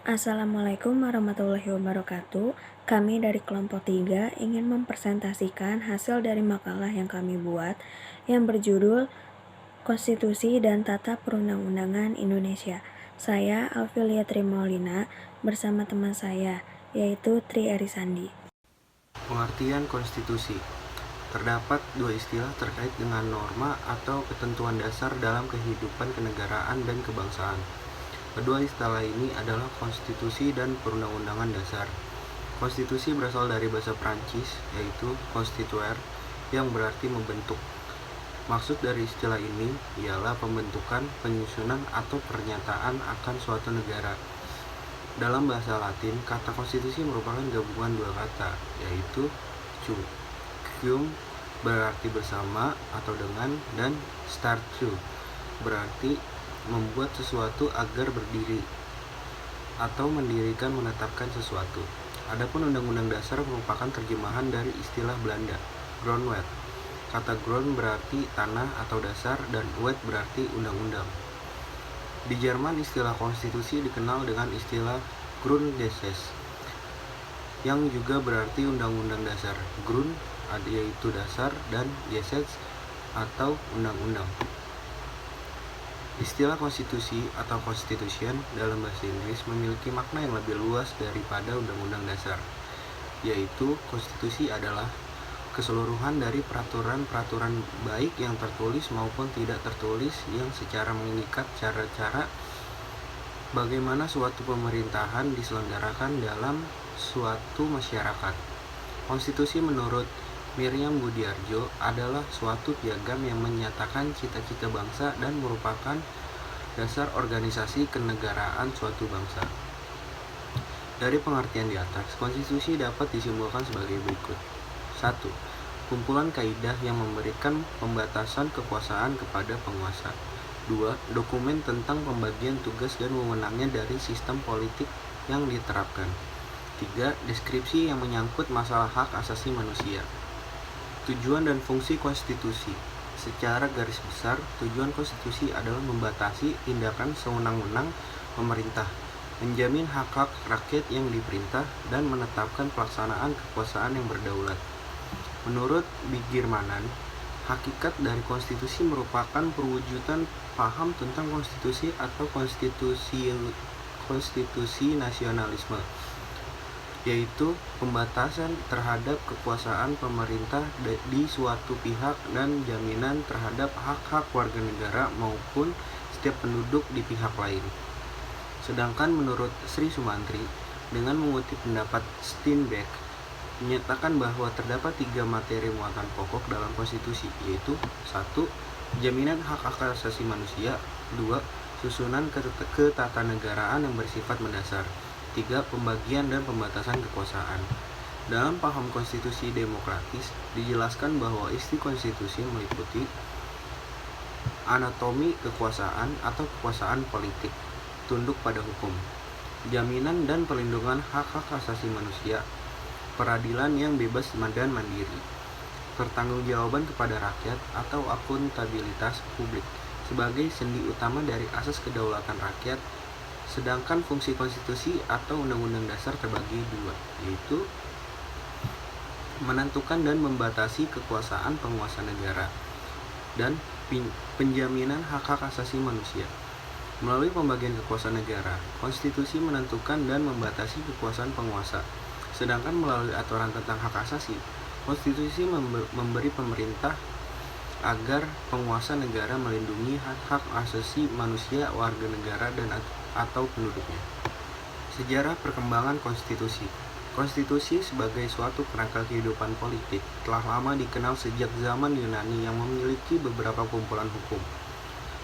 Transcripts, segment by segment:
Assalamualaikum warahmatullahi wabarakatuh. Kami dari kelompok 3 ingin mempresentasikan hasil dari makalah yang kami buat yang berjudul Konstitusi dan Tata Perundang-undangan Indonesia. Saya Alfilia Trimaulina bersama teman saya, yaitu Tri Arisandi. Pengertian konstitusi. Terdapat dua istilah terkait dengan norma atau ketentuan dasar dalam kehidupan kenegaraan dan kebangsaan. Kedua istilah ini adalah konstitusi dan perundang-undangan dasar. Konstitusi berasal dari bahasa Prancis, yaitu constituer, yang berarti membentuk. Maksud dari istilah ini ialah pembentukan, penyusunan, atau pernyataan akan suatu negara. Dalam bahasa Latin, kata konstitusi merupakan gabungan dua kata, yaitu cum berarti bersama atau dengan, dan statute berarti membuat sesuatu agar berdiri atau mendirikan menetapkan sesuatu. Adapun Undang-Undang Dasar merupakan terjemahan dari istilah Belanda, grondwet. Kata grond berarti tanah atau dasar dan wet berarti undang-undang. Di Jerman istilah konstitusi dikenal dengan istilah Grundgesetz yang juga berarti undang-undang dasar. Grund yaitu dasar dan Gesetz atau undang-undang. Istilah konstitusi atau constitution dalam bahasa Inggris memiliki makna yang lebih luas daripada undang-undang dasar, yaitu konstitusi adalah keseluruhan dari peraturan-peraturan baik yang tertulis maupun tidak tertulis yang secara mengikat cara-cara bagaimana suatu pemerintahan diselenggarakan dalam suatu masyarakat. Konstitusi menurut Miriam Budiarjo adalah suatu piagam yang menyatakan cita-cita bangsa dan merupakan dasar organisasi kenegaraan suatu bangsa. Dari pengertian di atas, konstitusi dapat disimpulkan sebagai berikut. 1. Kumpulan kaidah yang memberikan pembatasan kekuasaan kepada penguasa. 2. Dokumen tentang pembagian tugas dan wewenangnya dari sistem politik yang diterapkan. 3. Deskripsi yang menyangkut masalah hak asasi manusia. Tujuan dan fungsi konstitusi. Secara garis besar, tujuan konstitusi adalah membatasi tindakan sewenang-wenang pemerintah, menjamin hak-hak rakyat yang diperintah, dan menetapkan pelaksanaan kekuasaan yang berdaulat. Menurut Bigirmanan, hakikat dari konstitusi merupakan perwujudan paham tentang konstitusi atau konstitusi nasionalisme, yaitu pembatasan terhadap kekuasaan pemerintah di suatu pihak dan jaminan terhadap hak-hak warga negara maupun setiap penduduk di pihak lain. Sedangkan menurut Sri Sumantri, dengan mengutip pendapat Steinbeck, menyatakan bahwa terdapat 3 materi muatan pokok dalam konstitusi, yaitu 1. Jaminan hak asasi manusia. 2. Susunan ketatanegaraan yang bersifat mendasar. 3. Pembagian dan pembatasan kekuasaan. Dalam paham konstitusi demokratis, dijelaskan bahwa isi konstitusi meliputi anatomi kekuasaan atau kekuasaan politik, tunduk pada hukum, jaminan dan perlindungan hak-hak asasi manusia, peradilan yang bebas dan mandiri, pertanggungjawaban kepada rakyat atau akuntabilitas publik sebagai sendi utama dari asas kedaulatan rakyat. Sedangkan fungsi konstitusi atau undang-undang dasar terbagi dua, yaitu menentukan dan membatasi kekuasaan penguasa negara dan penjaminan hak-hak asasi manusia. Melalui pembagian kekuasaan negara, konstitusi menentukan dan membatasi kekuasaan penguasa. Sedangkan melalui aturan tentang hak asasi, konstitusi memberi pemerintah agar penguasa negara melindungi hak asasi manusia warga negara dan atau penduduknya. Sejarah perkembangan konstitusi. Konstitusi sebagai suatu kerangka kehidupan politik telah lama dikenal sejak zaman Yunani yang memiliki beberapa kumpulan hukum.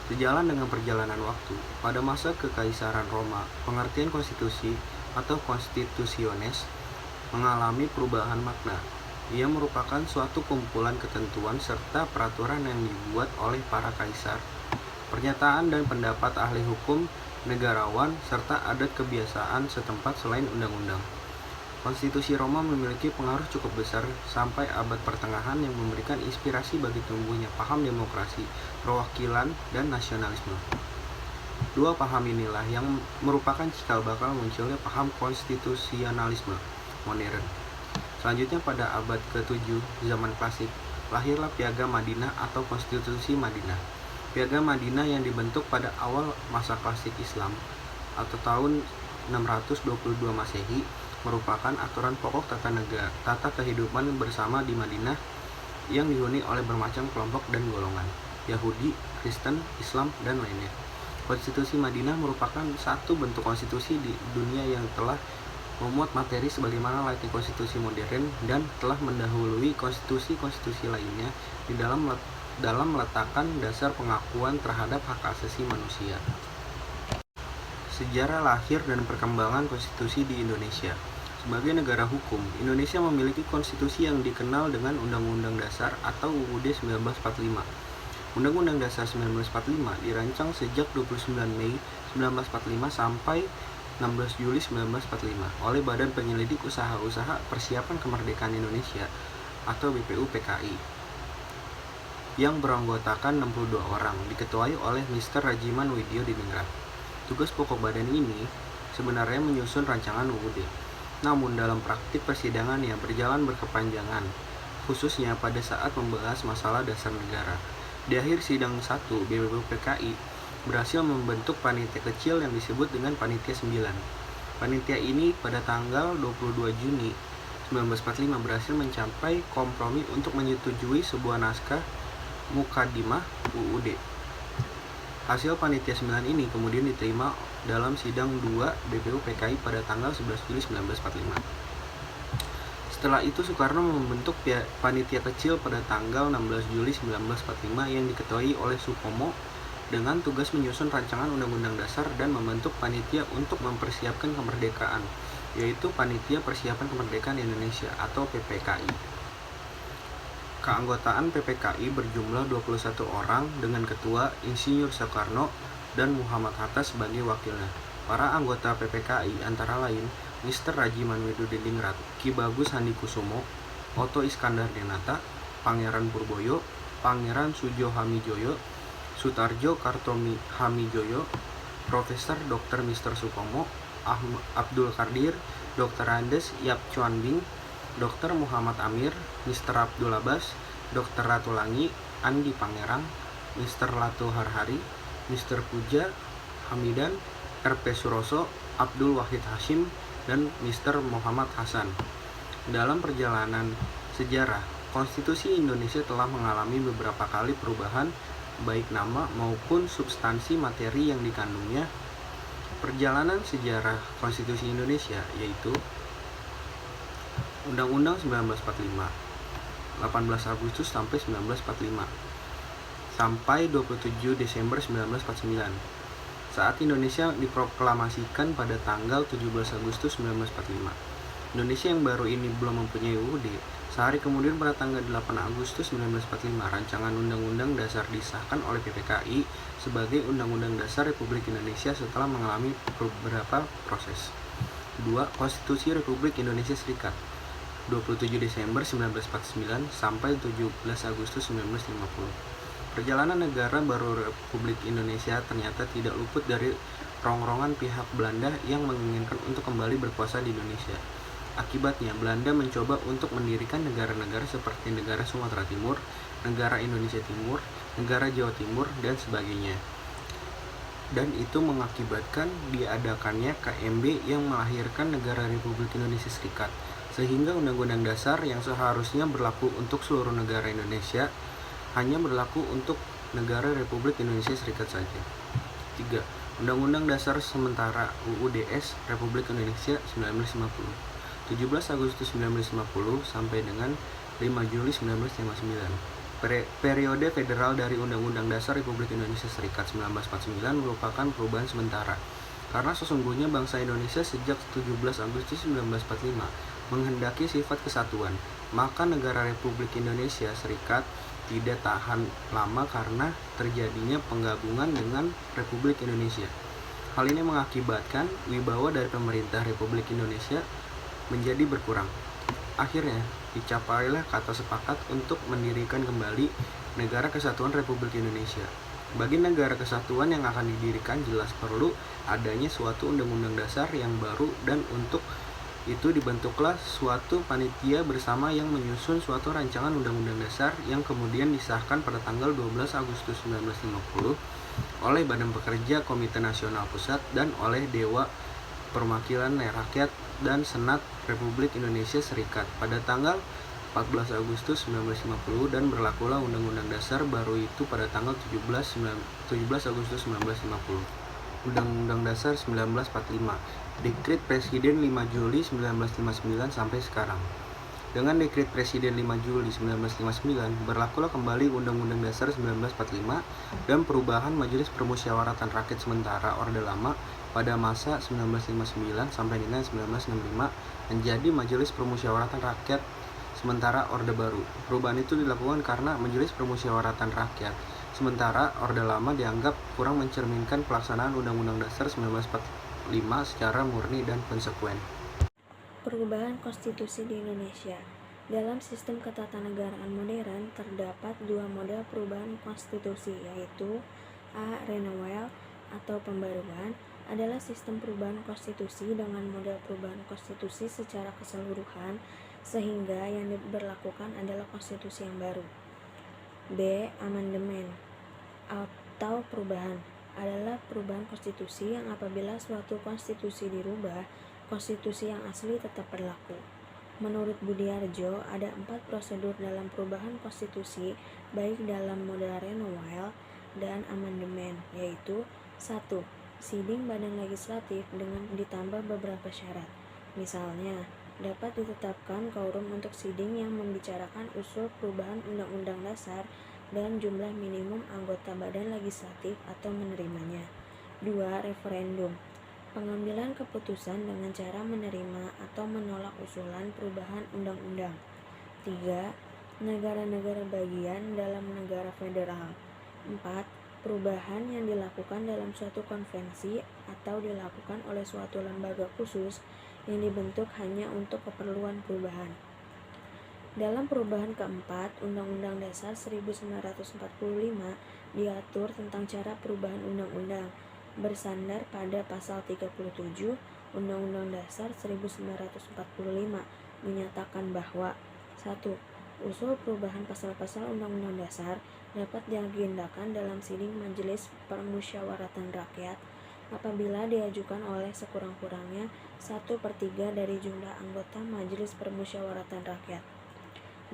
Sejalan dengan perjalanan waktu, pada masa Kekaisaran Roma, pengertian konstitusi atau constitutiones mengalami perubahan makna. Ia merupakan suatu kumpulan ketentuan serta peraturan yang dibuat oleh para kaisar, pernyataan dan pendapat ahli hukum, negarawan, serta adat kebiasaan setempat selain undang-undang. Konstitusi Roma memiliki pengaruh cukup besar sampai abad pertengahan yang memberikan inspirasi bagi tumbuhnya paham demokrasi, perwakilan, dan nasionalisme. Dua paham inilah yang merupakan cikal bakal munculnya paham konstitusionalisme modern. Selanjutnya pada abad ke-7 zaman klasik, lahirlah Piagam Madinah atau Konstitusi Madinah. Piagam Madinah yang dibentuk pada awal masa klasik Islam atau tahun 622 Masehi merupakan aturan pokok tata kehidupan bersama di Madinah yang dihuni oleh bermacam kelompok dan golongan, Yahudi, Kristen, Islam, dan lainnya. Konstitusi Madinah merupakan satu bentuk konstitusi di dunia yang telah memuat materi sebagaimana layaknya konstitusi modern dan telah mendahului konstitusi-konstitusi lainnya di dalam meletakkan dasar pengakuan terhadap hak asasi manusia. Sejarah lahir dan perkembangan konstitusi di Indonesia. Sebagai negara hukum, Indonesia memiliki konstitusi yang dikenal dengan Undang-Undang Dasar atau UUD 1945. Undang-Undang Dasar 1945 dirancang sejak 29 Mei 1945 sampai 16 Juli 1945 oleh Badan Penyelidik Usaha-Usaha Persiapan Kemerdekaan Indonesia atau BPUPKI yang beranggotakan 62 orang, diketuai oleh Mr. Rajiman Widyodiningrat. Tugas pokok badan ini sebenarnya menyusun rancangan UUD. Namun dalam praktik persidangan yang berjalan berkepanjangan, khususnya pada saat membahas masalah dasar negara. Di akhir sidang 1, BPUPKI berhasil membentuk panitia kecil yang disebut dengan Panitia 9. Panitia ini pada tanggal 22 Juni 1945 berhasil mencapai kompromi untuk menyetujui sebuah naskah Mukadimah UUD. Hasil Panitia 9 ini kemudian diterima dalam sidang 2 BPUPKI pada tanggal 11 Juli 1945. Setelah itu Soekarno membentuk panitia kecil pada tanggal 16 Juli 1945 yang diketuai oleh Supomo dengan tugas menyusun rancangan Undang-Undang Dasar dan membentuk panitia untuk mempersiapkan kemerdekaan, yaitu Panitia Persiapan Kemerdekaan Indonesia atau PPKI. Keanggotaan PPKI berjumlah 21 orang dengan Ketua Insinyur Soekarno dan Muhammad Hatta sebagai wakilnya. Para anggota PPKI antara lain Mr. Rajiman Widyodiningrat, Ki Bagus Handikusumo, Oto Iskandar Denata, Pangeran Purboyo, Pangeran Sujo Hamijoyo, Sutarjo Kartomi Hamijoyo, Profesor Dr. Mr. Supomo, Abdul Qadir, Dr. Andes Yap Chuanbing, Dr. Muhammad Amir, Mr. Abdul Abbas, Dr. Ratulangi, Andi Pangerang, Mr. Latu Harhari, Mr. Puja Hamidan, RP Suroso, Abdul Wahid Hashim, dan Mr. Muhammad Hasan. Dalam perjalanan sejarah, Konstitusi Indonesia telah mengalami beberapa kali perubahan baik nama maupun substansi materi yang dikandungnya. Perjalanan sejarah Konstitusi Indonesia yaitu Undang-Undang 1945, 18 Agustus sampai 1945, sampai 27 Desember 1949. Saat Indonesia diproklamasikan pada tanggal 17 Agustus 1945. Indonesia yang baru ini belum mempunyai UUD. Sehari kemudian pada tanggal 8 Agustus 1945, rancangan Undang-Undang Dasar disahkan oleh PPKI sebagai Undang-Undang Dasar Republik Indonesia setelah mengalami beberapa proses. 2. Konstitusi Republik Indonesia Serikat 27 Desember 1949 sampai 17 Agustus 1950. Perjalanan negara baru Republik Indonesia ternyata tidak luput dari rongrongan pihak Belanda yang menginginkan untuk kembali berkuasa di Indonesia. Akibatnya, Belanda mencoba untuk mendirikan negara-negara seperti negara Sumatera Timur, negara Indonesia Timur, negara Jawa Timur, dan sebagainya. Dan itu mengakibatkan diadakannya KMB yang melahirkan negara Republik Indonesia Serikat, sehingga Undang-Undang Dasar yang seharusnya berlaku untuk seluruh negara Indonesia hanya berlaku untuk negara Republik Indonesia Serikat saja. 3. Undang-Undang Dasar Sementara UUDS Republik Indonesia 1950, 17 Agustus 1950 sampai dengan 5 Juli 1959. Periode federal dari Undang-Undang Dasar Republik Indonesia Serikat 1949 merupakan perubahan sementara, karena sesungguhnya bangsa Indonesia sejak 17 Agustus 1945 menghendaki sifat kesatuan, maka negara Republik Indonesia Serikat tidak tahan lama karena terjadinya penggabungan dengan Republik Indonesia. Hal ini mengakibatkan wibawa dari pemerintah Republik Indonesia menjadi berkurang. Akhirnya, dicapailah kata sepakat untuk mendirikan kembali Negara Kesatuan Republik Indonesia. Bagi negara kesatuan yang akan didirikan jelas perlu adanya suatu undang-undang dasar yang baru, dan untuk itu dibentuklah suatu panitia bersama yang menyusun suatu rancangan undang-undang dasar yang kemudian disahkan pada tanggal 12 Agustus 1950 oleh Badan Pekerja Komite Nasional Pusat dan oleh Dewan Perwakilan Rakyat dan Senat Republik Indonesia Serikat pada tanggal 14 Agustus 1950, dan berlakulah Undang-Undang Dasar baru itu pada tanggal 17 Agustus 1950. Undang-Undang Dasar 1945, Dekret Presiden 5 Juli 1959 sampai sekarang. Dengan Dekret Presiden 5 Juli 1959, berlakulah kembali Undang-Undang Dasar 1945 dan perubahan Majelis Permusyawaratan Rakyat sementara Orde Lama pada masa 1959 sampai dengan 1965 menjadi Majelis Permusyawaratan Rakyat sementara Orde Baru. Perubahan itu dilakukan karena Majelis Permusyawaratan Rakyat sementara Orde Lama dianggap kurang mencerminkan pelaksanaan Undang-Undang Dasar 1945 secara murni dan konsekuen. Perubahan konstitusi di Indonesia. Dalam sistem ketatanegaraan modern terdapat dua model perubahan konstitusi, yaitu A. Renewal atau pembaruan adalah sistem perubahan konstitusi dengan model perubahan konstitusi secara keseluruhan sehingga yang diberlakukan adalah konstitusi yang baru. B. Amandemen atau perubahan adalah perubahan konstitusi yang apabila suatu konstitusi dirubah, konstitusi yang asli tetap berlaku. Menurut Budiarjo, ada 4 prosedur dalam perubahan konstitusi baik dalam model renewal dan amandemen, yaitu 1. Siding badan legislatif dengan ditambah beberapa syarat. Misalnya, dapat ditetapkan quorum untuk siding yang membicarakan usul perubahan undang-undang dasar dan jumlah minimum anggota badan legislatif atau menerimanya. 2. Referendum. Pengambilan keputusan dengan cara menerima atau menolak usulan perubahan undang-undang. 3. Negara-negara bagian dalam negara federal. 4. Perubahan yang dilakukan dalam suatu konvensi atau dilakukan oleh suatu lembaga khusus yang dibentuk hanya untuk keperluan perubahan. Dalam perubahan keempat, Undang-Undang Dasar 1945 diatur tentang cara perubahan undang-undang bersandar pada pasal 37 Undang-Undang Dasar 1945 menyatakan bahwa 1. Usul perubahan pasal-pasal Undang-Undang Dasar dapat diagendakan dalam siding Majelis Permusyawaratan Rakyat apabila diajukan oleh sekurang-kurangnya 1/3 dari jumlah anggota Majelis Permusyawaratan Rakyat.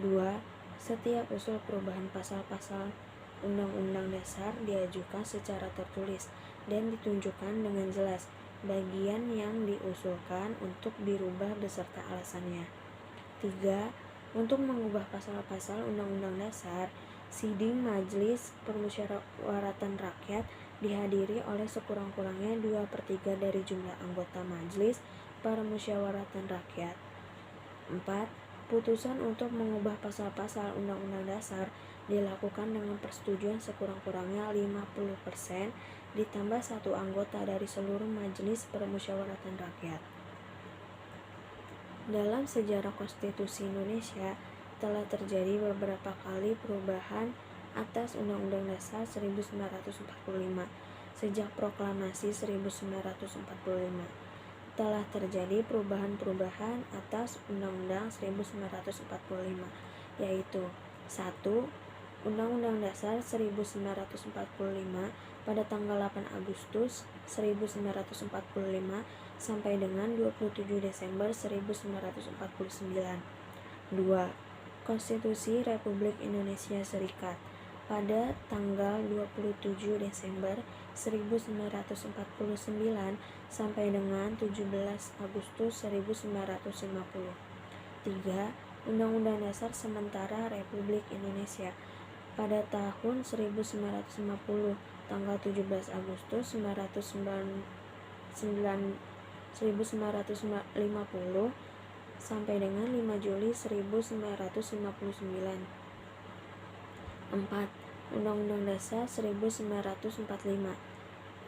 2. Setiap usul perubahan pasal-pasal Undang-Undang Dasar diajukan secara tertulis dan ditunjukkan dengan jelas bagian yang diusulkan untuk dirubah beserta alasannya. 3. Untuk mengubah pasal-pasal Undang-Undang Dasar, siding Majelis Permusyawaratan Rakyat dihadiri oleh sekurang-kurangnya 2/3 dari jumlah anggota Majelis Permusyawaratan Rakyat. 4. Putusan untuk mengubah pasal-pasal Undang-Undang Dasar dilakukan dengan persetujuan sekurang-kurangnya 50% ditambah 1 anggota dari seluruh Majelis Permusyawaratan Rakyat. Dalam sejarah konstitusi Indonesia telah terjadi beberapa kali perubahan atas Undang-Undang Dasar 1945. Sejak proklamasi 1945 telah terjadi perubahan-perubahan atas Undang-Undang 1945, yaitu 1. Undang-Undang Dasar 1945 pada tanggal 8 Agustus 1945 sampai dengan 27 Desember 1949. 2. Konstitusi Republik Indonesia Serikat pada tanggal 27 Desember 1949 sampai dengan 17 Agustus 1950. 3. Undang-Undang Dasar Sementara Republik Indonesia pada tahun 1950 tanggal 17 Agustus 1950 sampai dengan 5 Juli 1959. 4. Undang-Undang Dasar 1945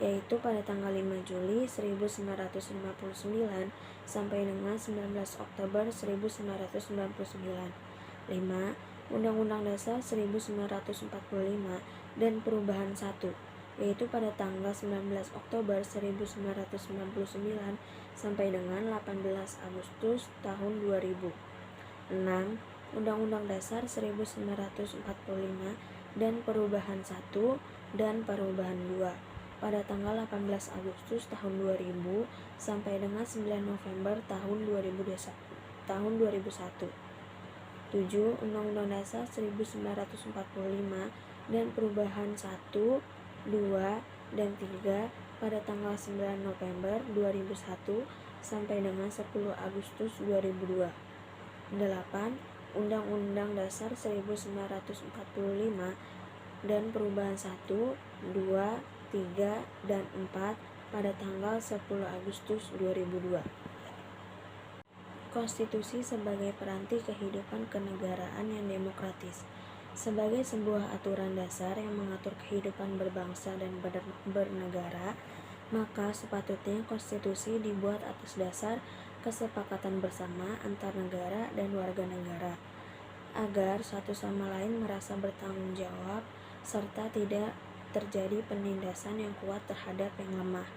yaitu pada tanggal 5 Juli 1959 sampai dengan 19 Oktober 1999. 5. Undang-Undang Dasar 1945 dan Perubahan 1, yaitu pada tanggal 19 Oktober 1999 sampai dengan 18 Agustus tahun 2000. 6. Undang-Undang Dasar 1945 dan Perubahan 1 dan Perubahan 2 pada tanggal 18 Agustus tahun 2000 sampai dengan 9 November tahun 2001. 7. Undang-Undang Dasar 1945 dan Perubahan 1, 2, dan 3 pada tanggal 9 November 2001 sampai dengan 10 Agustus 2002. 8. Undang-Undang Dasar 1945 dan Perubahan 1, 2, 3, dan 4 pada tanggal 10 Agustus 2002. Konstitusi sebagai peranti kehidupan kenegaraan yang demokratis. Sebagai sebuah aturan dasar yang mengatur kehidupan berbangsa dan bernegara, maka sepatutnya konstitusi dibuat atas dasar kesepakatan bersama antar negara dan warga negara, agar satu sama lain merasa bertanggung jawab serta tidak terjadi penindasan yang kuat terhadap yang lemah.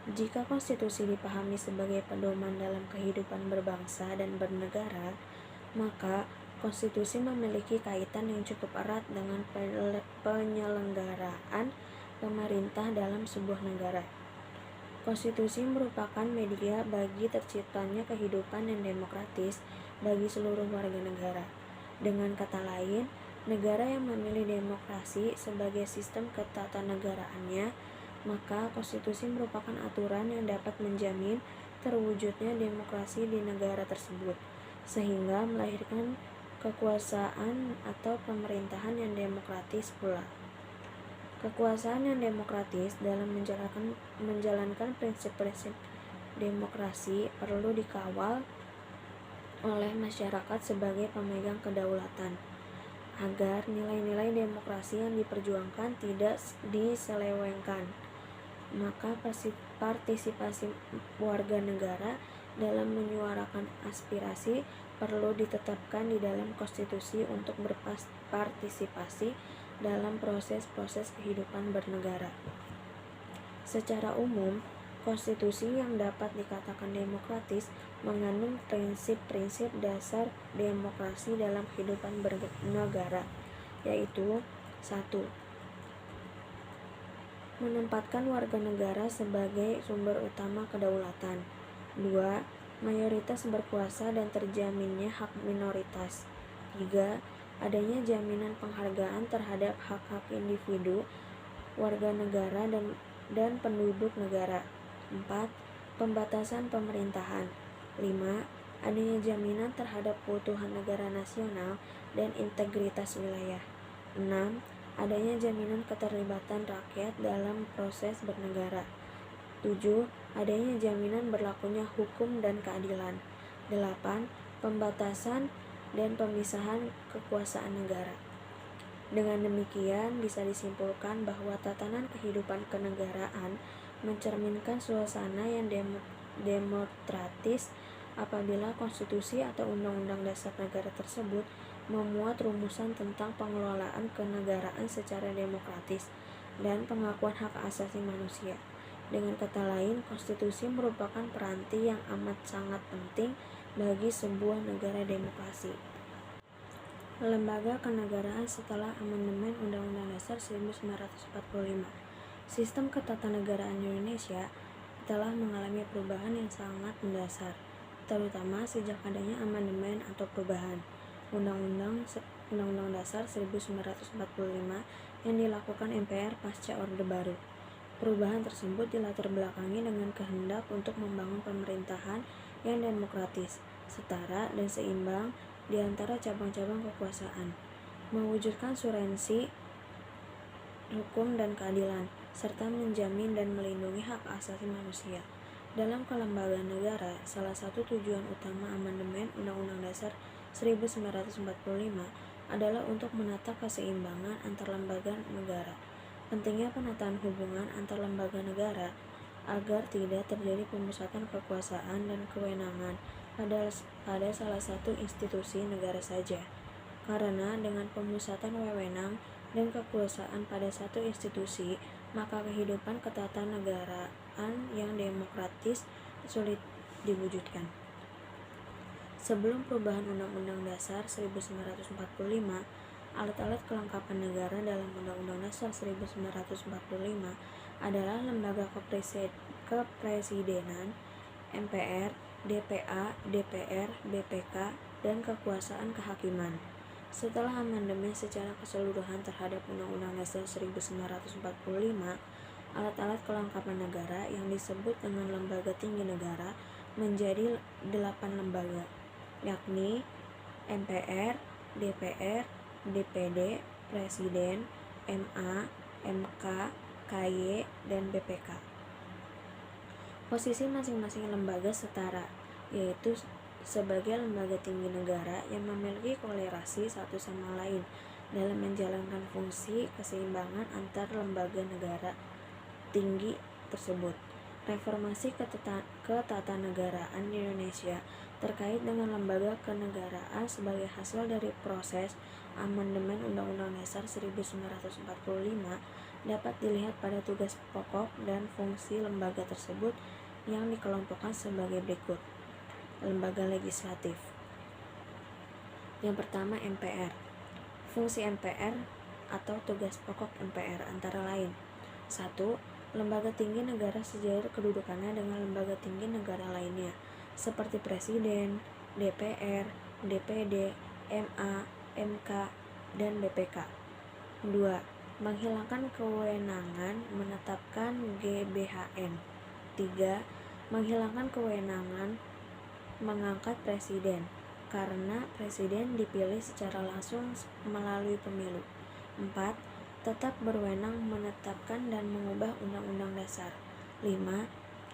Jika konstitusi dipahami sebagai pedoman dalam kehidupan berbangsa dan bernegara, maka konstitusi memiliki kaitan yang cukup erat dengan penyelenggaraan pemerintah dalam sebuah negara. Konstitusi merupakan media bagi terciptanya kehidupan yang demokratis bagi seluruh warga negara. Dengan kata lain, negara yang memilih demokrasi sebagai sistem ketatanegaraannya, maka konstitusi merupakan aturan yang dapat menjamin terwujudnya demokrasi di negara tersebut, sehingga melahirkan kekuasaan atau pemerintahan yang demokratis pula. Kekuasaan yang demokratis dalam menjalankan prinsip-prinsip demokrasi perlu dikawal oleh masyarakat sebagai pemegang kedaulatan, agar nilai-nilai demokrasi yang diperjuangkan tidak diselewengkan. Maka partisipasi warga negara dalam menyuarakan aspirasi perlu ditetapkan di dalam konstitusi untuk berpartisipasi dalam proses-proses kehidupan bernegara. Secara umum, konstitusi yang dapat dikatakan demokratis mengandung prinsip-prinsip dasar demokrasi dalam kehidupan bernegara, yaitu 1. Menempatkan warga negara sebagai sumber utama kedaulatan. 2. Mayoritas berkuasa dan terjaminnya hak minoritas. 3. Adanya jaminan penghargaan terhadap hak-hak individu, warga negara dan penduduk negara. 4. Pembatasan pemerintahan. 5. Adanya jaminan terhadap keutuhan negara nasional dan integritas wilayah. 6. Adanya jaminan keterlibatan rakyat dalam proses bernegara. 7. Adanya jaminan berlakunya hukum dan keadilan. 8. Pembatasan dan pemisahan kekuasaan negara. Dengan demikian, bisa disimpulkan bahwa tatanan kehidupan kenegaraan mencerminkan suasana yang demokratis apabila konstitusi atau undang-undang dasar negara tersebut memuat rumusan tentang pengelolaan kenegaraan secara demokratis dan pengakuan hak asasi manusia. Dengan kata lain, konstitusi merupakan peranti yang amat sangat penting bagi sebuah negara demokrasi. Lembaga kenegaraan setelah amandemen Undang-Undang Dasar 1945. Sistem ketatanegaraan Indonesia telah mengalami perubahan yang sangat mendasar, terutama sejak adanya amandemen atau perubahan Undang-Undang Dasar 1945 yang dilakukan MPR pasca Orde Baru. Perubahan tersebut dilatar belakangi dengan kehendak untuk membangun pemerintahan yang demokratis, setara dan seimbang di antara cabang-cabang kekuasaan, mewujudkan supremasi hukum dan keadilan, serta menjamin dan melindungi hak asasi manusia. Dalam kelembagaan negara, salah satu tujuan utama amandemen Undang-Undang Dasar 1945 adalah untuk menata keseimbangan antar lembaga negara. Pentingnya penataan hubungan antar lembaga negara agar tidak terjadi pemusatan kekuasaan dan kewenangan pada salah satu institusi negara saja. Karena dengan pemusatan wewenang dan kekuasaan pada satu institusi, maka kehidupan ketatanegaraan yang demokratis sulit diwujudkan. Sebelum perubahan Undang-Undang Dasar 1945, alat-alat kelengkapan negara dalam Undang-Undang Dasar 1945 adalah lembaga kepresidenan, MPR, DPA, DPR, BPK, dan kekuasaan kehakiman. Setelah amandemen secara keseluruhan terhadap Undang-Undang Dasar 1945, alat-alat kelengkapan negara yang disebut dengan lembaga tinggi negara menjadi 8 lembaga, yakni MPR, DPR, DPD, Presiden, MA, MK, KY, dan BPK. Posisi masing-masing lembaga setara, yaitu sebagai lembaga tinggi negara yang memiliki kolerasi satu sama lain dalam menjalankan fungsi keseimbangan antar lembaga negara tinggi tersebut. Reformasi ketatanegaraan di Indonesia terkait dengan lembaga kenegaraan sebagai hasil dari proses amandemen Undang-Undang Dasar 1945 dapat dilihat pada tugas pokok dan fungsi lembaga tersebut yang dikelompokkan sebagai berikut. Lembaga legislatif. Yang pertama, MPR. Fungsi MPR atau tugas pokok MPR antara lain: 1. Lembaga tinggi negara sejajar kedudukannya dengan lembaga tinggi negara lainnya, seperti Presiden, DPR, DPD, MA, MK, dan BPK. 2. Menghilangkan kewenangan menetapkan GBHN. 3. Menghilangkan kewenangan mengangkat presiden, karena presiden dipilih secara langsung melalui pemilu. 4. Tetap berwenang menetapkan dan mengubah undang-undang dasar. 5.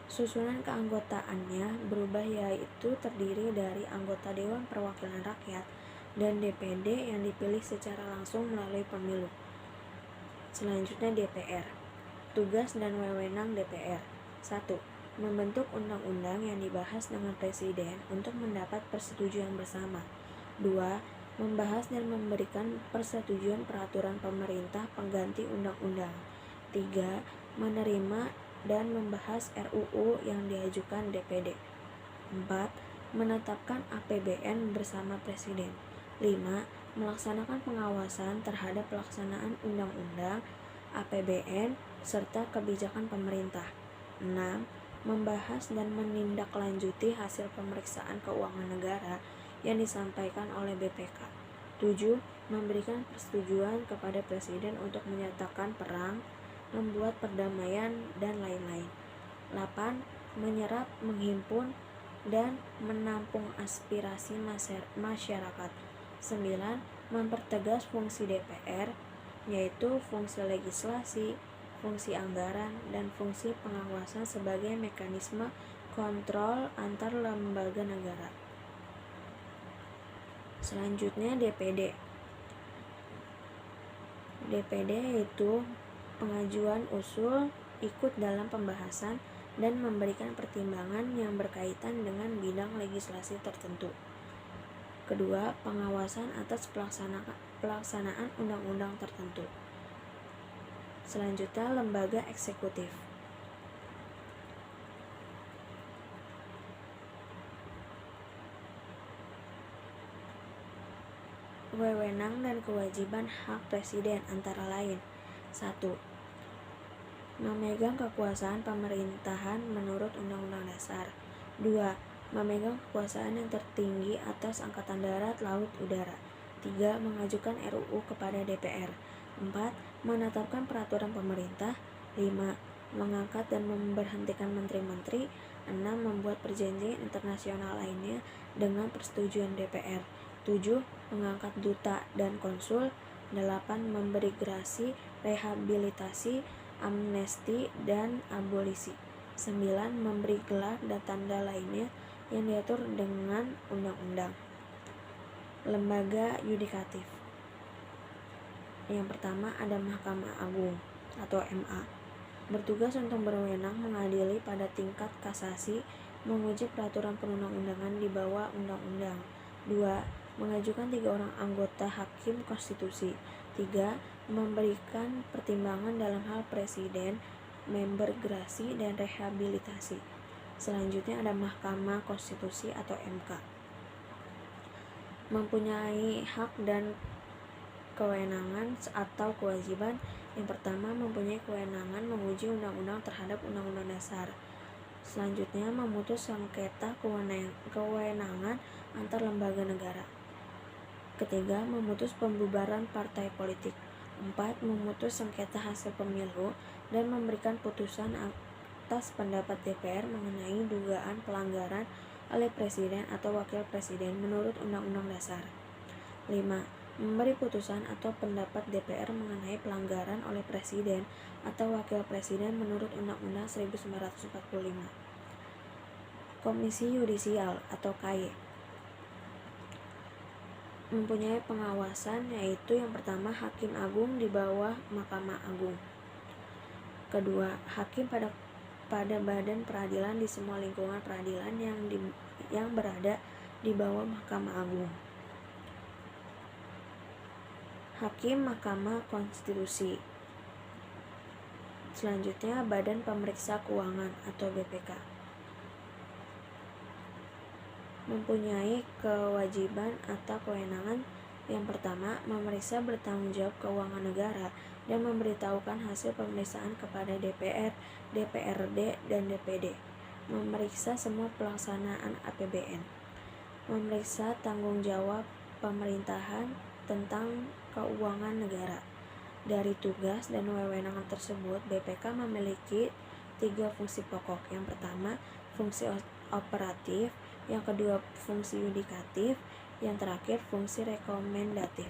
Susunan keanggotaannya berubah, yaitu terdiri dari anggota Dewan Perwakilan Rakyat dan DPD yang dipilih secara langsung melalui pemilu. Selanjutnya, DPR. Tugas dan wewenang DPR. 1. Membentuk undang-undang yang dibahas dengan presiden untuk mendapat persetujuan bersama. 2. Membahas dan memberikan persetujuan peraturan pemerintah pengganti undang-undang. 3. Menerima dan membahas RUU yang diajukan DPD. 4. Menetapkan APBN bersama presiden. 5. Melaksanakan pengawasan terhadap pelaksanaan undang-undang, APBN, serta kebijakan pemerintah. 6. Membahas dan menindaklanjuti hasil pemeriksaan keuangan negara yang disampaikan oleh BPK. 7. Memberikan persetujuan kepada presiden untuk menyatakan perang, membuat perdamaian, dan lain-lain. 8. Menyerap, menghimpun, dan menampung aspirasi masyarakat. 9. Mempertegas fungsi DPR, yaitu fungsi legislasi, fungsi anggaran, dan fungsi pengawasan sebagai mekanisme kontrol antar lembaga negara. Selanjutnya, DPD. DPD yaitu pengajuan usul, ikut dalam pembahasan, dan memberikan pertimbangan yang berkaitan dengan bidang legislasi tertentu. Kedua, pengawasan atas pelaksanaan undang-undang tertentu. Selanjutnya, lembaga eksekutif. Wewenang dan kewajiban hak presiden antara lain: 1. Memegang kekuasaan pemerintahan menurut Undang-Undang Dasar. 2. Memegang kekuasaan yang tertinggi atas Angkatan Darat, Laut, Udara. 3. Mengajukan RUU kepada DPR. 4. Menetapkan peraturan pemerintah. 5. Mengangkat dan memberhentikan menteri-menteri. 6. Membuat perjanjian internasional lainnya dengan persetujuan DPR. 7. Mengangkat duta dan konsul. 8. Memberi gerasi, rehabilitasi, amnesti, dan abolisi. 9. Memberi gelar dan tanda lainnya yang diatur dengan undang-undang. Lembaga yudikatif. Yang pertama ada Mahkamah Agung atau MA, bertugas untuk berwenang mengadili pada tingkat kasasi, menguji peraturan perundang-undangan di bawah undang-undang. 2. mengajukan 3 orang anggota hakim konstitusi. 3. Memberikan pertimbangan dalam hal presiden, member gerasi, dan rehabilitasi. Selanjutnya ada Mahkamah Konstitusi atau MK. Mempunyai hak dan kewenangan atau kewajiban. Yang pertama, mempunyai kewenangan menguji undang-undang terhadap undang-undang dasar. Selanjutnya, memutus sengketa kewenangan antar lembaga negara. Ketiga, memutus pembubaran partai politik. 4. Memutus sengketa hasil pemilu dan memberikan putusan atas pendapat DPR mengenai dugaan pelanggaran oleh presiden atau wakil presiden menurut Undang-Undang Dasar. 5. Memberi putusan atau pendapat DPR mengenai pelanggaran oleh presiden atau wakil presiden menurut Undang-Undang 1945. Komisi Yudisial atau KY mempunyai pengawasan, yaitu yang pertama Hakim Agung di bawah Mahkamah Agung. Kedua, hakim pada badan peradilan di semua lingkungan peradilan yang berada di bawah Mahkamah Agung. Hakim Mahkamah Konstitusi. Selanjutnya, Badan Pemeriksa Keuangan atau BPK. Mempunyai kewajiban atau kewenangan yang pertama, memeriksa bertanggung jawab keuangan negara dan memberitahukan hasil pemeriksaan kepada DPR, DPRD, dan DPD. Memeriksa semua pelaksanaan APBN. Memeriksa tanggung jawab pemerintahan tentang keuangan negara. Dari tugas dan wewenang tersebut, BPK memiliki 3 fungsi pokok. Yang pertama, fungsi operatif, yang kedua fungsi yudikatif, yang terakhir fungsi rekomendatif.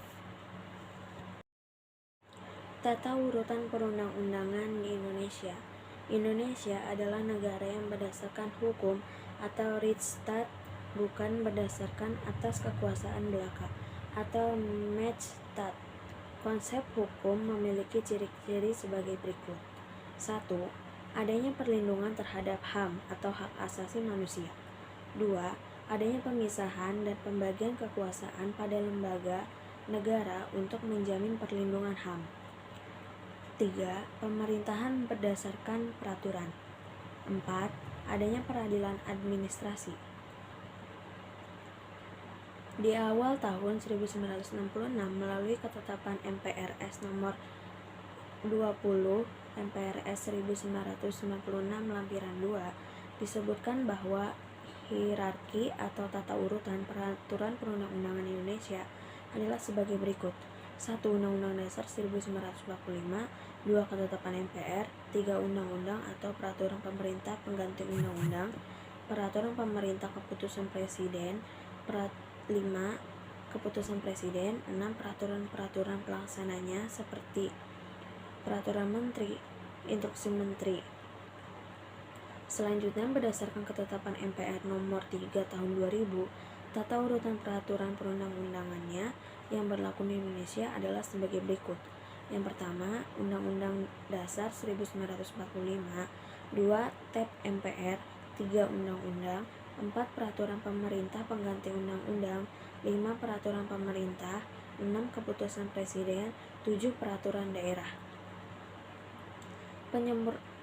Tata urutan perundang-undangan di Indonesia. Indonesia adalah negara yang berdasarkan hukum atau Rechtsstaat, bukan berdasarkan atas kekuasaan belaka atau Rechtsstaat. Konsep hukum memiliki ciri-ciri sebagai berikut. 1. Adanya perlindungan terhadap HAM atau hak asasi manusia. 2. Adanya pemisahan dan pembagian kekuasaan pada lembaga negara untuk menjamin perlindungan HAM. 3. Pemerintahan berdasarkan peraturan. 4. Adanya peradilan administrasi. Di awal tahun 1966 melalui ketetapan MPRS nomor 20 MPRS 1996 lampiran 2 disebutkan bahwa hierarki atau tata urutan peraturan perundang-undangan Indonesia adalah sebagai berikut. 1. Undang-Undang Dasar 1945. 2. Ketetapan MPR. 3. Undang-undang atau peraturan pemerintah pengganti undang-undang. Peraturan pemerintah keputusan presiden. 5. Keputusan presiden. 6. Peraturan-peraturan pelaksananya seperti peraturan menteri, instruksi menteri. Selanjutnya, berdasarkan ketetapan MPR nomor 3 tahun 2000, tata urutan peraturan perundang-undangannya yang berlaku di Indonesia adalah sebagai berikut. Yang pertama, Undang-Undang Dasar 1945. 2. TEP MPR. 3. Undang-undang. 4. Peraturan pemerintah pengganti undang-undang. 5. Peraturan pemerintah. 6. Keputusan presiden. 7. Peraturan daerah.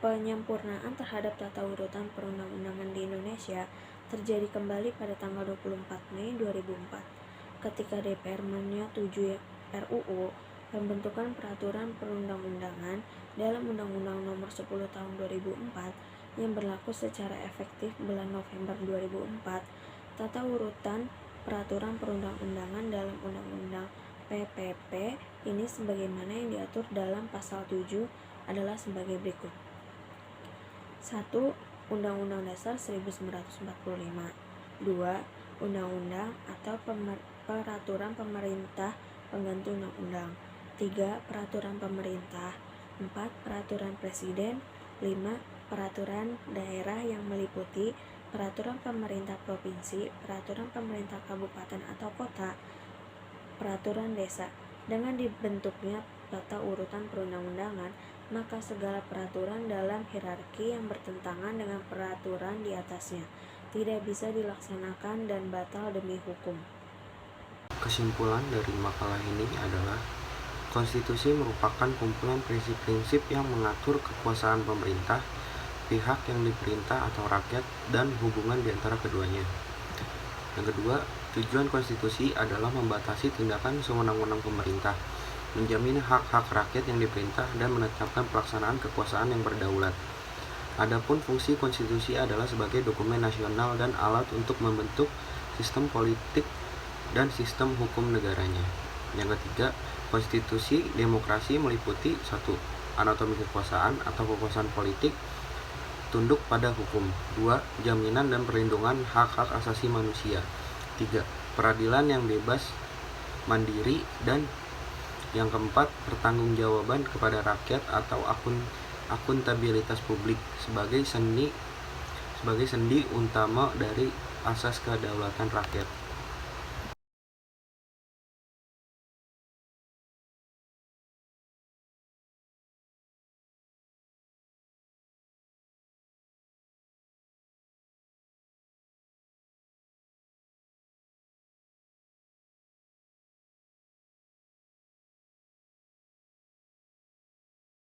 Penyempurnaan terhadap tata urutan perundang-undangan di Indonesia terjadi kembali pada tanggal 24 Mei 2004 ketika DPR menyetujui RUU pembentukan peraturan perundang-undangan dalam Undang-Undang Nomor 10 Tahun 2004 yang berlaku secara efektif bulan November 2004. Tata urutan peraturan perundang-undangan dalam Undang-Undang PPP ini sebagaimana yang diatur dalam pasal 7 adalah sebagai berikut. 1. Undang-Undang Dasar 1945. 2. Undang-undang atau peraturan pemerintah pengganti undang-undang. 3. Peraturan pemerintah. 4. Peraturan presiden. 5. Peraturan daerah yang meliputi peraturan pemerintah provinsi, peraturan pemerintah kabupaten atau kota, peraturan desa. Dengan dibentuknya tata urutan perundang-undangan, maka segala peraturan dalam hierarki yang bertentangan dengan peraturan di atasnya tidak bisa dilaksanakan dan batal demi hukum. Kesimpulan dari makalah ini adalah konstitusi merupakan kumpulan prinsip-prinsip yang mengatur kekuasaan pemerintah, pihak yang diperintah atau rakyat, dan hubungan di antara keduanya. Yang kedua, tujuan konstitusi adalah membatasi tindakan sewenang-wenang pemerintah, menjamin hak-hak rakyat yang diperintah, dan menetapkan pelaksanaan kekuasaan yang berdaulat. Adapun fungsi konstitusi adalah sebagai dokumen nasional dan alat untuk membentuk sistem politik dan sistem hukum negaranya. Yang ketiga, konstitusi demokrasi meliputi 1. Anatomi kekuasaan atau kekuasaan politik tunduk pada hukum. 2. Jaminan dan perlindungan hak-hak asasi manusia. 3. Peradilan yang bebas, mandiri, dan yang keempat, pertanggungjawaban kepada rakyat atau akuntabilitas publik sebagai sendi utama dari asas kedaulatan rakyat.